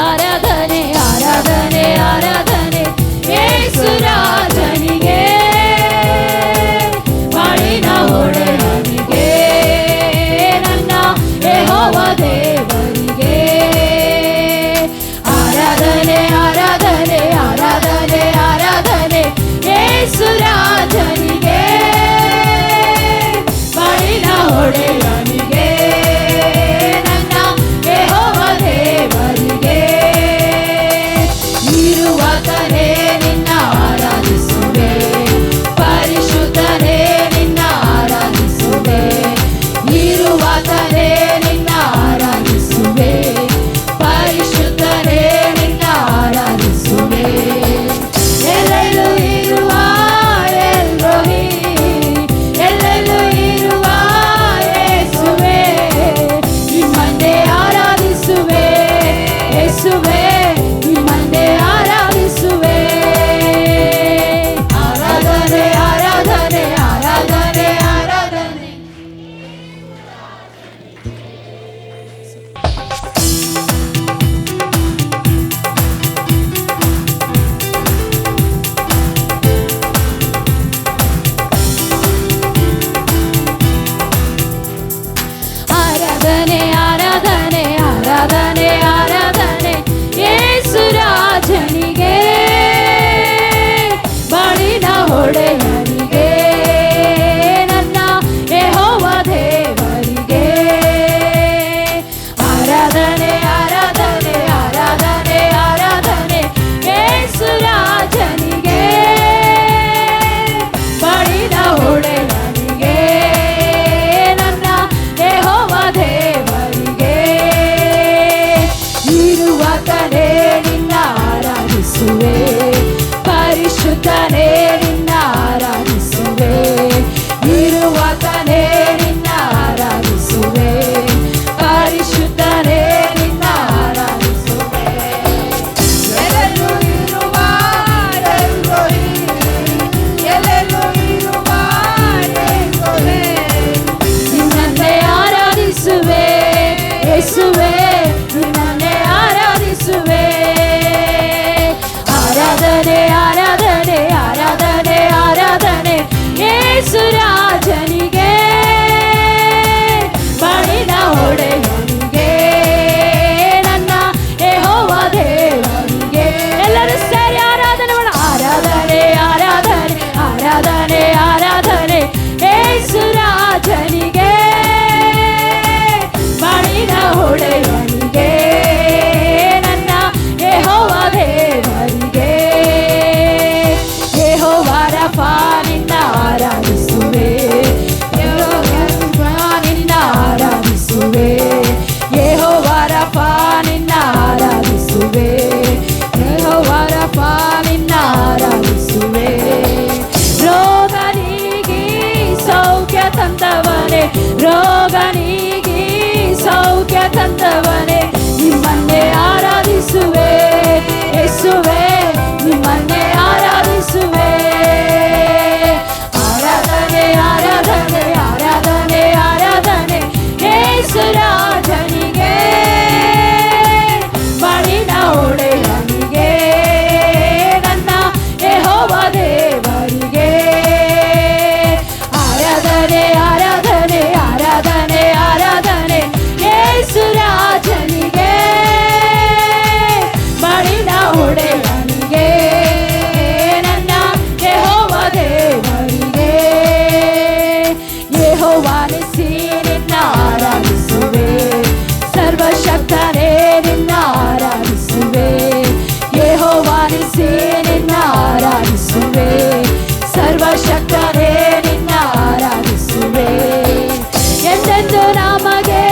ಆರಾಧನೆ ಆರಾಧನೆ ಆರಾಧನೆ ಯೇಸು ರಾಜನಿಗೆ ಬಾಳಿನ ಒಡೆಯನಿಗೆ ನನ್ನ ಯೆಹೋವ ದೇವರಿಗೆ ಆರಾಧನೆ ಆರಾಧನೆ ಆರಾಧನೆ ಆರಾಧನೆ ಯೇಸು ರಾಜನಿಗೆ ಬಾಳಿನ ಒಡೆಯನಿಗೆ ನನ್ನ ಯೆಹೋವ ದೇವರಿಗೆ ಇರುವಾತನೇ ನಿನ್ನ ಆರಾಧಿಸುವೆ ಪರಿಶುದ್ಧನೇ ನಿನ್ನ ಆರಾಧಿಸುವೆ ಇರುವಾತನೇ ನಿನ್ನ ಆರಾಧಿಸುವೆ ಪರಿಶುದ್ಧನೇ ನಿನ್ನ ಆರಾಧಿಸುವೆ ಎಲ್ಲೆಲ್ಲೂ ಇರುವ ಎಲ್ರೋಹಿ ಎಲ್ಲೆಲ್ಲೂ ಇರುವ ಯೇಸುವೆ ನಿಮ್ಮನ್ನೇ ಆರಾಧಿಸುವೆ ಯೇಸುವೆ ನಿಮ್ಮನ್ನೇ ಆರಾಧಿಸುವೆ ಆರಾಧನೆ ಆರಾಧನೆ ಆರಾಧನೆ ಆರಾಧನೆ ಆರಾಧನೆ ಆರಾಧನೆ ಆರಾಧನೆ ಆರಾಧನೆ ಯೇಸು ರಾಜನಿಗೆ ಬಾಳಿನ ಒಡೆಯನಿಗೆ ನನ್ನ ಯೆಹೋವ ದೇವರಿಗೆ ಆರಾಧನೆ ಆರಾಧನೆ ಆರಾಧನೆ ಆರಾಧನೆ ಯೇಸು ರಾಜನಿಗೆ ಬಾಳಿನ ಒಡೆಯನಿಗೆ ನನ್ನ ಯೆಹೋವ ದೇವರಿಗೆ ಇರುವಾತನೇ ನಿನ್ನ ಆರಾಧಿಸುವೆ ಪರಿಶುದ್ಧನೇ ನಿನ್ನ ಆರಾಧಿಸುವೆ ಇರುವಾತನೇ ನಿನ್ನ ಆರಾಧಿಸುವೆ ಪರಿಶುದ್ಧನೇ ನಿನ್ನ ಆರಾಧಿಸುವೆ ಎಲ್ಲೆಲ್ಲೂ ಇರುವ ಎಲ್ರೋಹಿ ಎಲ್ಲೆಲ್ಲೂ ಇರುವ ಯೆಹೋವೇ ನಿನ್ನನ್ನೇ ಆರಾಧಿಸುವೆ ಯೇಸುವೆ ನಿನ್ನನ್ನೇ ಆರಾಧಿಸುವೆ ಆರಾಧನೆ ಆರಾಧನೆ ಆರಾಧನೆ ಆರಾಧನೆ ಯೇಸು ರಾಜನಿಗೆ ಬಾಳಿನ ಒಡೆಯನಿಗೆ ನನ್ನ ಯೆಹೋವ ದೇವರಿಗೆ ಎಲ್ಲರೂ ಸೇರಿ ಆರಾಧನೆ ಮಾಡ ಆರಾಧನೆ ಆರಾಧನೆ ಆರಾಧನೆ ಆರಾಧನೆ ಯೇಸು ರಾಜನಿಗೆ ಬಾಳಿನ ಒಡೆಯನಿಗೆ ನನ್ನ ಯೆಹೋವ ದೇವರಿಗೆ ಯೆಹೋವ ರಫಾ ನಿನ್ನ ಆರಾಧಿಸುವೆ ಯೆಹೋವ ನಿನ್ನ ಆರಾಧಿಸುವೆ ಯೆಹೋವ ರಫಾ ನಿನ್ನ ಆರಾಧಿಸುವೆ ಯೆಹೋವ ರಫಾ ನಿನ್ನ ಆರಾಧಿಸುವೆ ರೋಗ ನೀಗಿ ಸೌಖ್ಯ ತಂದವನೇ ರೋಗ ನೀಗಿ ಸೌಖ್ಯ ತಂದವನೇ ನಿಮ್ಮನ್ನೇ ಆರಾಧಿಸುವೆ ಯೇಸುವೆ ನಿಮ್ಮನ್ನೇ ಆರಾಧಿಸುವೆ ಆರಾಧನೆ ಆರಾಧನೆ ಆರಾಧನೆ ಆರಾಧನೆ ಯೇಸು ರಾಜನಿಗೆ ಬಾಳಿನ ಒಡೆಯನಿಗೆ ನನ್ನ ಯೆಹೋವ ದೇವರಿಗೆ ಆರಾಧನೆ ಆರಾಧನೆ ಆರಾಧನೆ ಆರಾಧನೆ ಯೇಸು ರಾಜನಿಗೆ ಬಾಳಿನ ಒಡೆಯನಿಗೆ ನನ್ನ ಯೆಹೋವ ದೇವರಿಗೆ ಯೆಹೋವ ನಿಸ್ಸಿ ನಿನ್ನ ಆರಾಧಿಸುವೆ ಸರ್ವಶಕ್ತನೇ ನಿನ್ನ ಆರಾಧಿಸುವೆ ಯೆಹೋವ ನಿಸ್ಸಿ ನಿನ್ನ ಆರಾಧಿಸುವೆ ಸರ್ವಶಕ್ತನೇ ನಿನ್ನ ಆರಾಧಿಸುವೆ ಎಂದೆಂದು ನಮಗೆ